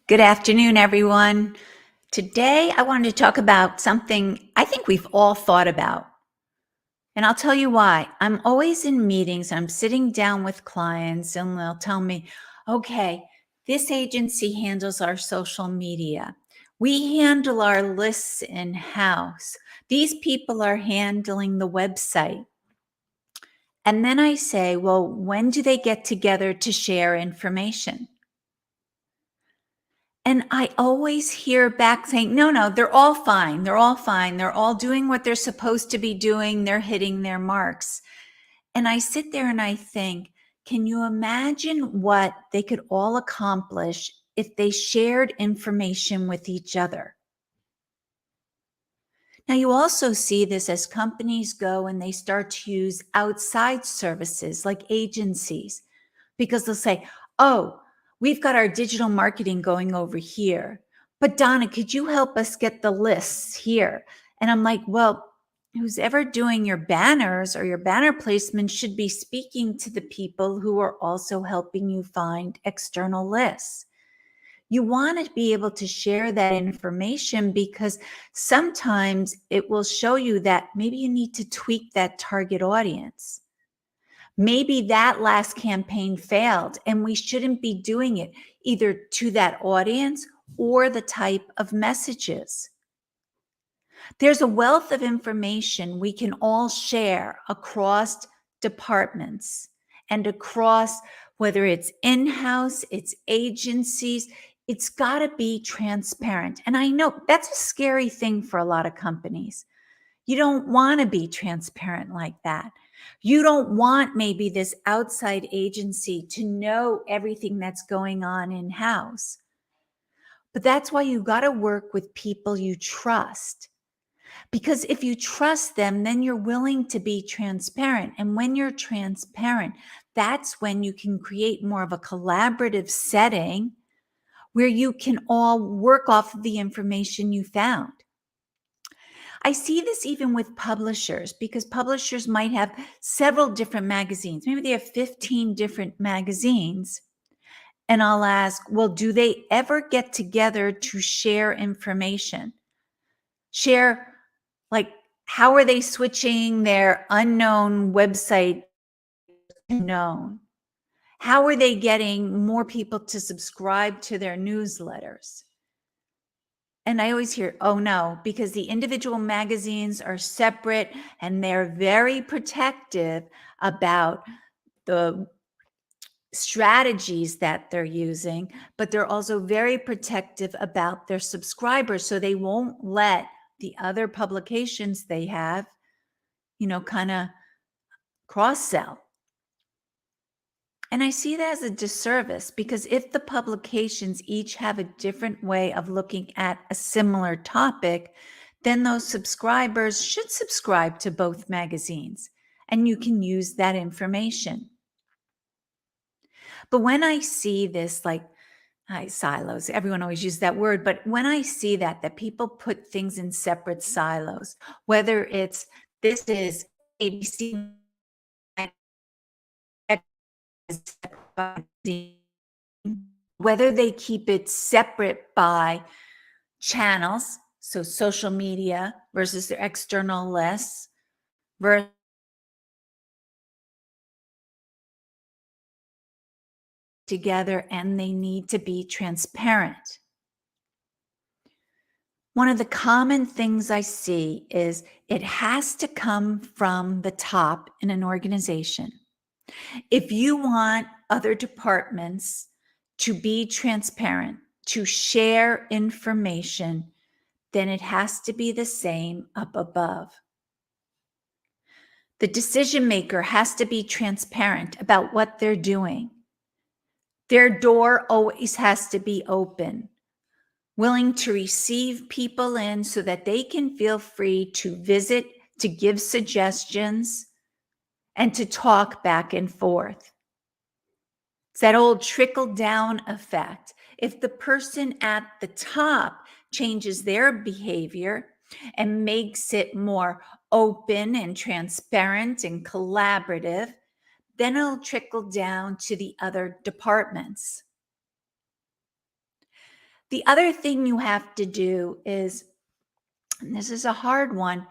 Good afternoon, everyone. Today, I wanted to talk about something I think we've all thought about. And I'll tell you why. I'm always in meetings, I'm sitting down with clients, and they'll tell me, okay, this agency handles our social media. We handle our lists in house. These people are handling the website. And then I say, well, when do they get together to share information? And I always hear back saying, no, no, they're all fine. They're all fine. They're all doing what they're supposed to be doing. They're hitting their marks. And I sit there and I think, can you imagine what they could all accomplish if they shared information with each other? Now, you also see this as companies go and they start to use outside services like agencies, because they'll say, oh, we've got our digital marketing going over here. But Donna, could you help us get the lists here? And I'm like, well, who's ever doing your banners or your banner placement should be speaking to the people who are also helping you find external lists. You want to be able to share that information because sometimes it will show you that maybe you need to tweak that target audience. Maybe that last campaign failed and we shouldn't be doing it either to that audience or the type of messages. There's a wealth of information we can all share across departments and across whether it's in-house, it's agencies, it's got to be transparent. And I know that's a scary thing for a lot of companies. You don't want to be transparent like that. You don't want maybe this outside agency to know everything that's going on in-house. But that's why you got to work with people you trust. Because if you trust them, then you're willing to be transparent. And when you're transparent, that's when you can create more of a collaborative setting where you can all work off of the information you found. I see this even with publishers because publishers might have several different magazines. Maybe they have 15 different magazines. And I'll ask, well, do they ever get together to share information? Share, like, how are they switching their unknown website to known? How are they getting more people to subscribe to their newsletters? And I always hear, oh no, because the individual magazines are separate and they're very protective about the strategies that they're using, but they're also very protective about their subscribers. So they won't let the other publications they have, kind of cross sell. And I see that as a disservice because if the publications each have a different way of looking at a similar topic, then those subscribers should subscribe to both magazines and you can use that information. But when I see this, like silos, everyone always uses that word, but when I see that people put things in separate silos, whether it's this is ABC, whether they keep it separate by channels, so social media versus their external lists, versus together, and they need to be transparent. One of the common things I see is it has to come from the top in an organization. If you want other departments to be transparent, to share information, then it has to be the same up above. The decision maker has to be transparent about what they're doing. Their door always has to be open, willing to receive people in so that they can feel free to visit, to give suggestions, and to talk back and forth. It's that old trickle down effect. If the person at the top changes their behavior and makes it more open and transparent and collaborative, then it'll trickle down to the other departments. The other thing you have to do is, and this is a hard one,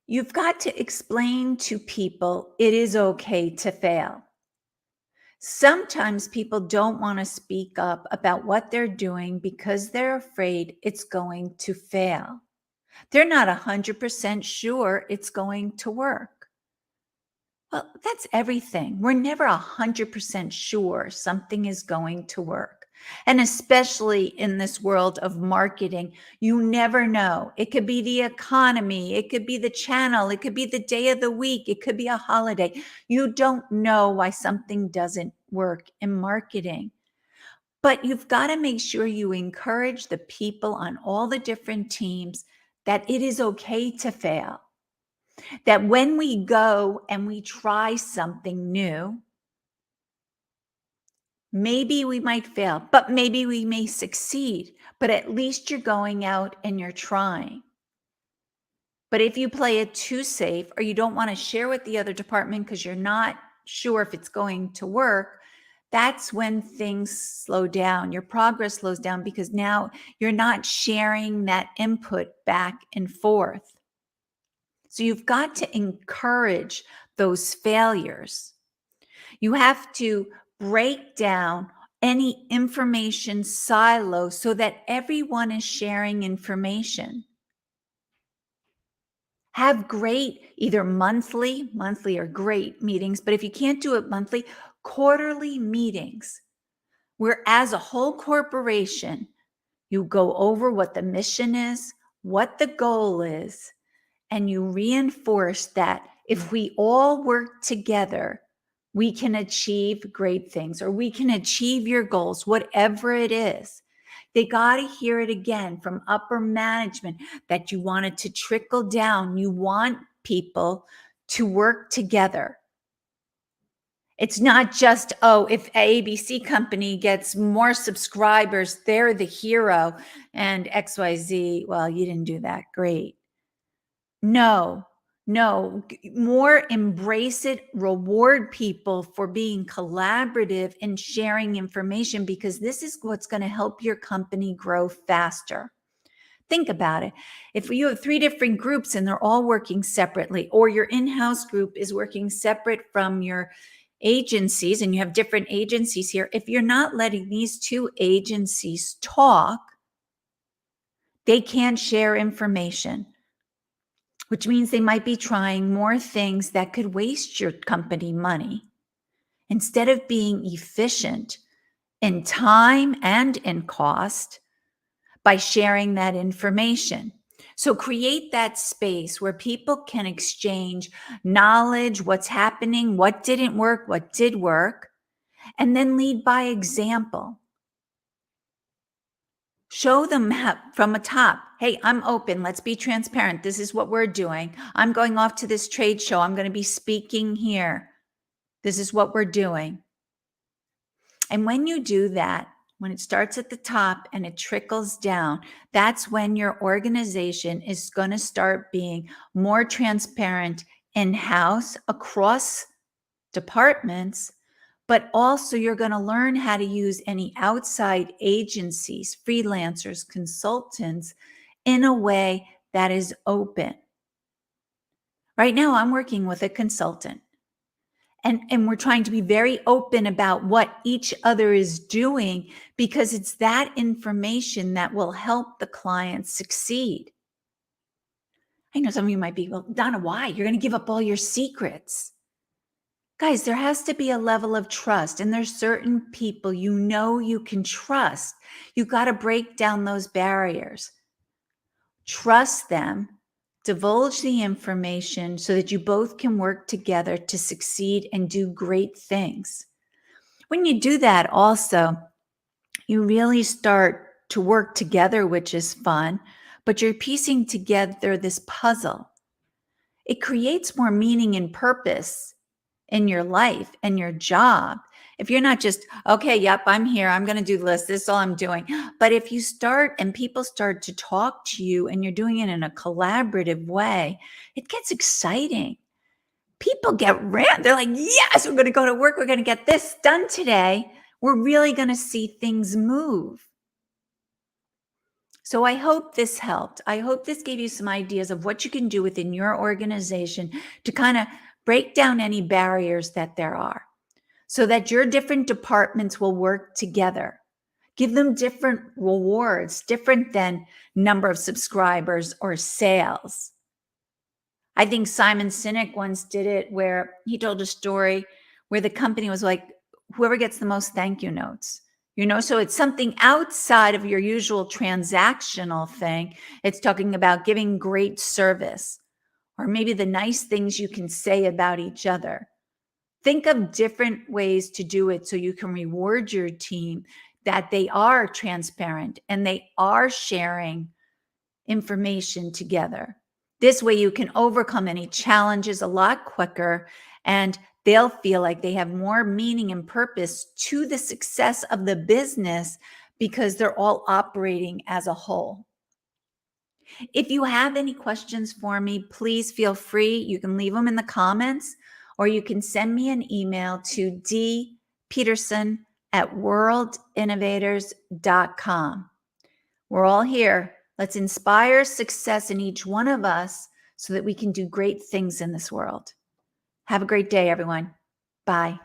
you've got to explain to people it is okay to fail. Sometimes people don't want to speak up about what they're doing because they're afraid it's going to fail. They're not 100% sure it's going to work. Well, that's everything. We're never 100% sure something is going to work. And especially in this world of marketing, you never know. It could be the economy, it could be the channel, it could be the day of the week, it could be a holiday. You don't know why something doesn't work in marketing. But you've got to make sure you encourage the people on all the different teams that it is okay to fail. That when we go and we try something new, maybe we might fail, but maybe we may succeed. But at least you're going out and you're trying. But if you play it too safe or you don't want to share with the other department because you're not sure if it's going to work, that's when things slow down. Your progress slows down because now you're not sharing that input back and forth. So you've got to encourage those failures. You have to break down any information silo so that everyone is sharing information. Have great either monthly are great meetings, but if you can't do it monthly, quarterly meetings where as a whole corporation, you go over what the mission is, what the goal is, and you reinforce that if we all work together, we can achieve great things or we can achieve your goals, whatever it is. They got to hear it again from upper management that you want it to trickle down. You want people to work together. It's not just, oh, if ABC company gets more subscribers, they're the hero, and XYZ, well, you didn't do that great. No, no, more embrace it, reward people for being collaborative and sharing information because this is what's going to help your company grow faster. Think about it. If you have 3 different groups and they're all working separately, or your in-house group is working separate from your agencies and you have different agencies here, if you're not letting these 2 agencies talk, they can't share information, which means they might be trying more things that could waste your company money instead of being efficient in time and in cost by sharing that information. So create that space where people can exchange knowledge, what's happening, what didn't work, what did work, and then lead by example. Show them from a top. Hey, I'm open. Let's be transparent. This is what we're doing. I'm going off to this trade show. I'm going to be speaking here. This is what we're doing. And when you do that, when it starts at the top and it trickles down, that's when your organization is going to start being more transparent in-house across departments, but also you're going to learn how to use any outside agencies, freelancers, consultants in a way that is open. Right now, I'm working with a consultant. And we're trying to be very open about what each other is doing because it's that information that will help the client succeed. I know some of you might be, well, Donna, why? You're going to give up all your secrets. Guys, there has to be a level of trust, and there's certain people you can trust. You got to break down those barriers. Trust them. Divulge the information so that you both can work together to succeed and do great things. When you do that also, you really start to work together, which is fun, but you're piecing together this puzzle. It creates more meaning and purpose in your life and your job. If you're not just, okay, yep, I'm here, I'm going to do this, this is all I'm doing. But if you start and people start to talk to you and you're doing it in a collaborative way, it gets exciting. People get they're like, yes, we're going to go to work. We're going to get this done today. We're really going to see things move. So I hope this helped. I hope this gave you some ideas of what you can do within your organization to kind of break down any barriers that there are so that your different departments will work together. Give them different rewards, different than number of subscribers or sales. I think Simon Sinek once did it where he told a story where the company was like, whoever gets the most thank you notes. So it's something outside of your usual transactional thing. It's talking about giving great service or maybe the nice things you can say about each other. Think of different ways to do it so you can reward your team that they are transparent and they are sharing information together. This way you can overcome any challenges a lot quicker and they'll feel like they have more meaning and purpose to the success of the business because they're all operating as a whole. If you have any questions for me, please feel free. You can leave them in the comments or you can send me an email to dpeterson@worldinnovators.com. We're all here. Let's inspire success in each one of us so that we can do great things in this world. Have a great day, everyone. Bye.